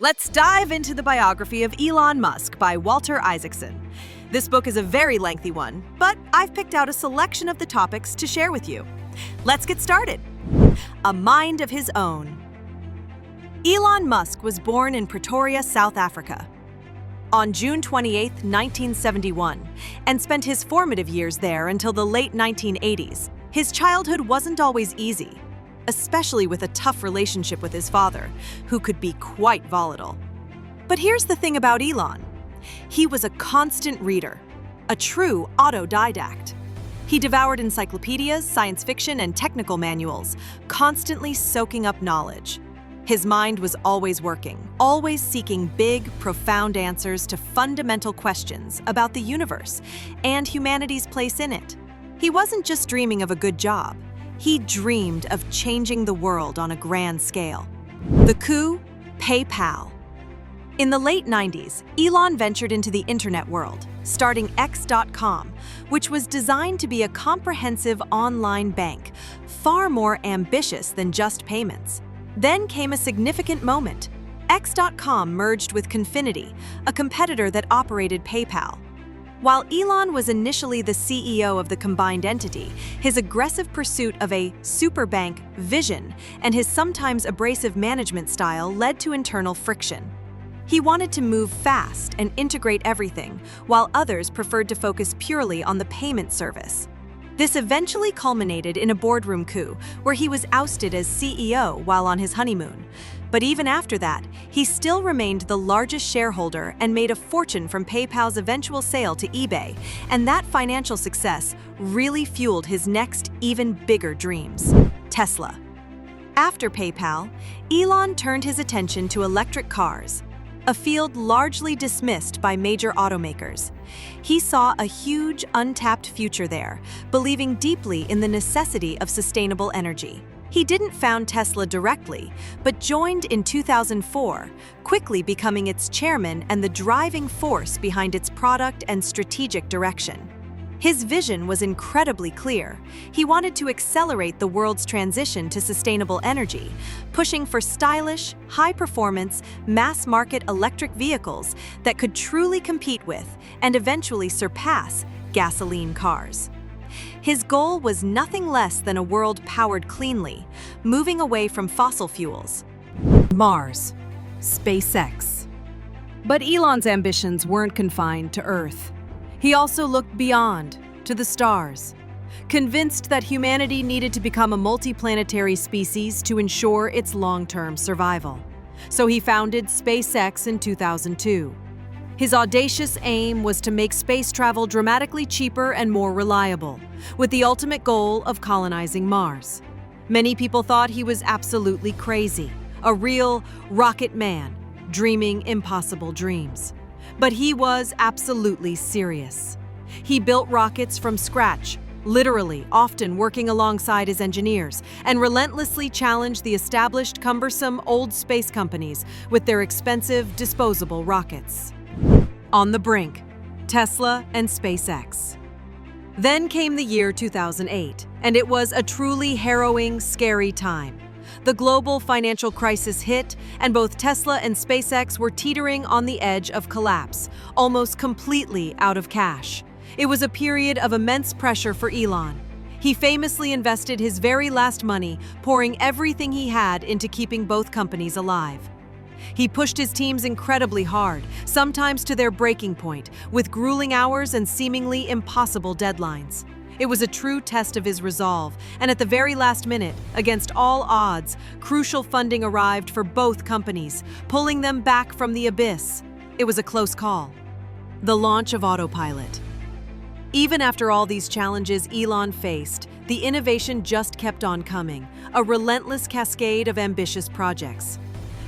Let's dive into the biography of Elon Musk by Walter Isaacson. This book is a very lengthy one, but I've picked out a selection of the topics to share with you. Let's get started. A mind of his own. Elon Musk was born in Pretoria, South Africa, on June 28, 1971, and spent his formative years there until the late 1980s. His childhood wasn't always easy, especially with a tough relationship with his father, who could be quite volatile. But here's the thing about Elon. He was a constant reader, a true autodidact. He devoured encyclopedias, science fiction, and technical manuals, constantly soaking up knowledge. His mind was always working, always seeking big, profound answers to fundamental questions about the universe and humanity's place in it. He wasn't just dreaming of a good job. He dreamed of changing the world on a grand scale. The coup, PayPal. In the late 90s, Elon ventured into the internet world, starting X.com, which was designed to be a comprehensive online bank, far more ambitious than just payments. Then came a significant moment. X.com merged with Confinity, a competitor that operated PayPal. While Elon was initially the CEO of the combined entity, his aggressive pursuit of a superbank vision and his sometimes abrasive management style led to internal friction. He wanted to move fast and integrate everything, while others preferred to focus purely on the payment service. This eventually culminated in a boardroom coup, where he was ousted as CEO while on his honeymoon. But even after that, he still remained the largest shareholder and made a fortune from PayPal's eventual sale to eBay, and that financial success really fueled his next, even bigger dreams: Tesla. After PayPal, Elon turned his attention to electric cars, a field largely dismissed by major automakers. He saw a huge, untapped future there, believing deeply in the necessity of sustainable energy. He didn't found Tesla directly, but joined in 2004, quickly becoming its chairman and the driving force behind its product and strategic direction. His vision was incredibly clear. He wanted to accelerate the world's transition to sustainable energy, pushing for stylish, high-performance, mass-market electric vehicles that could truly compete with and eventually surpass gasoline cars. His goal was nothing less than a world powered cleanly, moving away from fossil fuels. Mars, SpaceX. But Elon's ambitions weren't confined to Earth. He also looked beyond, to the stars, convinced that humanity needed to become a multiplanetary species to ensure its long-term survival. So he founded SpaceX in 2002. His audacious aim was to make space travel dramatically cheaper and more reliable, with the ultimate goal of colonizing Mars. Many people thought he was absolutely crazy, a real rocket man, dreaming impossible dreams. But he was absolutely serious. He built rockets from scratch, literally, often working alongside his engineers, and relentlessly challenged the established, cumbersome old space companies with their expensive, disposable rockets. On the brink, Tesla and SpaceX. Then came the year 2008, and it was a truly harrowing, scary time. The global financial crisis hit, and both Tesla and SpaceX were teetering on the edge of collapse, almost completely out of cash. It was a period of immense pressure for Elon. He famously invested his very last money, pouring everything he had into keeping both companies alive. He pushed his teams incredibly hard, sometimes to their breaking point, with grueling hours and seemingly impossible deadlines. It was a true test of his resolve, and at the very last minute, against all odds, crucial funding arrived for both companies, pulling them back from the abyss. It was a close call. The launch of Autopilot. Even after all these challenges Elon faced, the innovation just kept on coming, a relentless cascade of ambitious projects.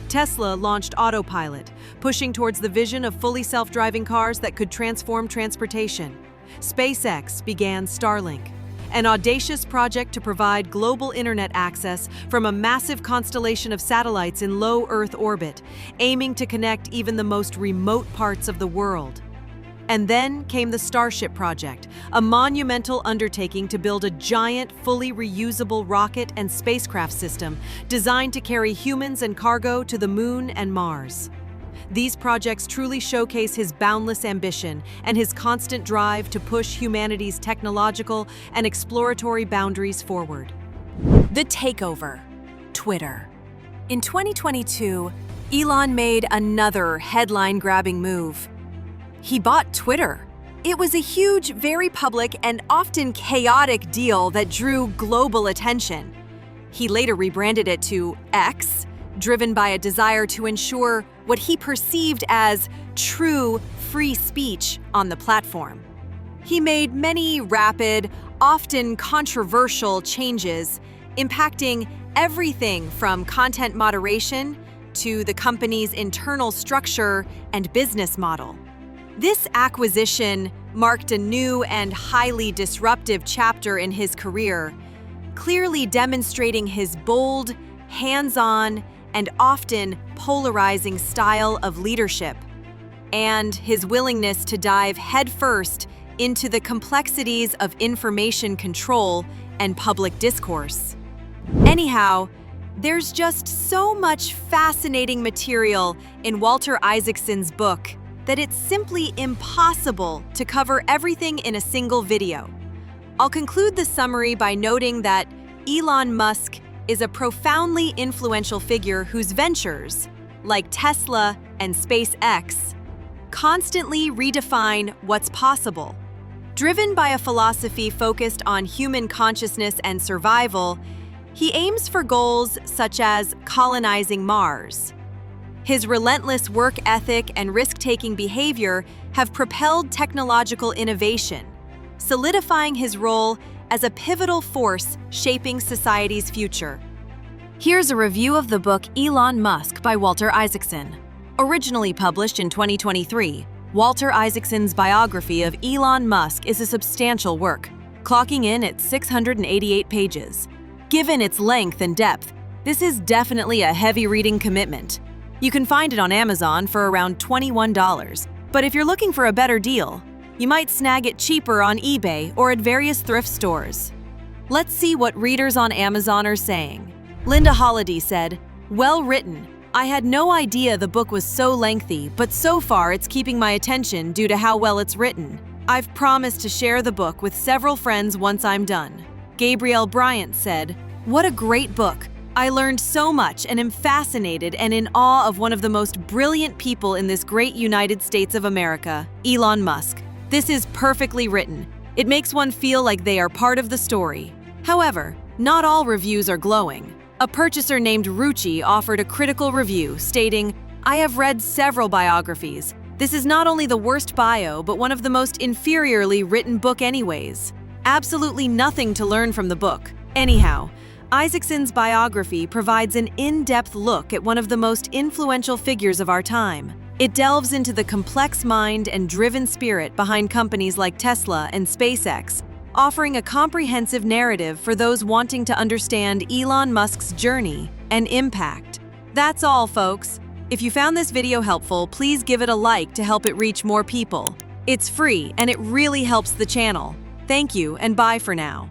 Tesla launched Autopilot, pushing towards the vision of fully self-driving cars that could transform transportation. SpaceX began Starlink, an audacious project to provide global internet access from a massive constellation of satellites in low Earth orbit, aiming to connect even the most remote parts of the world. And then came the Starship project, a monumental undertaking to build a giant, fully reusable rocket and spacecraft system designed to carry humans and cargo to the Moon and Mars. These projects truly showcase his boundless ambition and his constant drive to push humanity's technological and exploratory boundaries forward. The Takeover, Twitter. In 2022, Elon made another headline-grabbing move. He bought Twitter. It was a huge, very public, and often chaotic deal that drew global attention. He later rebranded it to X, driven by a desire to ensure what he perceived as true free speech on the platform. He made many rapid, often controversial changes, impacting everything from content moderation to the company's internal structure and business model. This acquisition marked a new and highly disruptive chapter in his career, clearly demonstrating his bold, hands-on, and often polarizing style of leadership, and his willingness to dive headfirst into the complexities of information control and public discourse. Anyhow, there's just so much fascinating material in Walter Isaacson's book that it's simply impossible to cover everything in a single video. I'll conclude the summary by noting that Elon Musk is a profoundly influential figure whose ventures, like Tesla and SpaceX, constantly redefine what's possible. Driven by a philosophy focused on human consciousness and survival, he aims for goals such as colonizing Mars. His relentless work ethic and risk-taking behavior have propelled technological innovation, solidifying his role as a pivotal force shaping society's future. Here's a review of the book Elon Musk by Walter Isaacson. Originally published in 2023, Walter Isaacson's biography of Elon Musk is a substantial work, clocking in at 688 pages. Given its length and depth, this is definitely a heavy reading commitment. You can find it on Amazon for around $21, but if you're looking for a better deal, you might snag it cheaper on eBay or at various thrift stores. Let's see what readers on Amazon are saying. Linda Holliday said, "Well written. I had no idea the book was so lengthy, but so far it's keeping my attention due to how well it's written. I've promised to share the book with several friends once I'm done." Gabrielle Bryant said, "What a great book. I learned so much and am fascinated and in awe of one of the most brilliant people in this great United States of America, Elon Musk. This is perfectly written. It makes one feel like they are part of the story." However, not all reviews are glowing. A purchaser named Ruchi offered a critical review, stating, "I have read several biographies. This is not only the worst bio, but one of the most inferiorly written book anyways. Absolutely nothing to learn from the book." Anyhow, Isaacson's biography provides an in-depth look at one of the most influential figures of our time. It delves into the complex mind and driven spirit behind companies like Tesla and SpaceX, offering a comprehensive narrative for those wanting to understand Elon Musk's journey and impact. That's all, folks. If you found this video helpful, please give it a like to help it reach more people. It's free and it really helps the channel. Thank you and bye for now.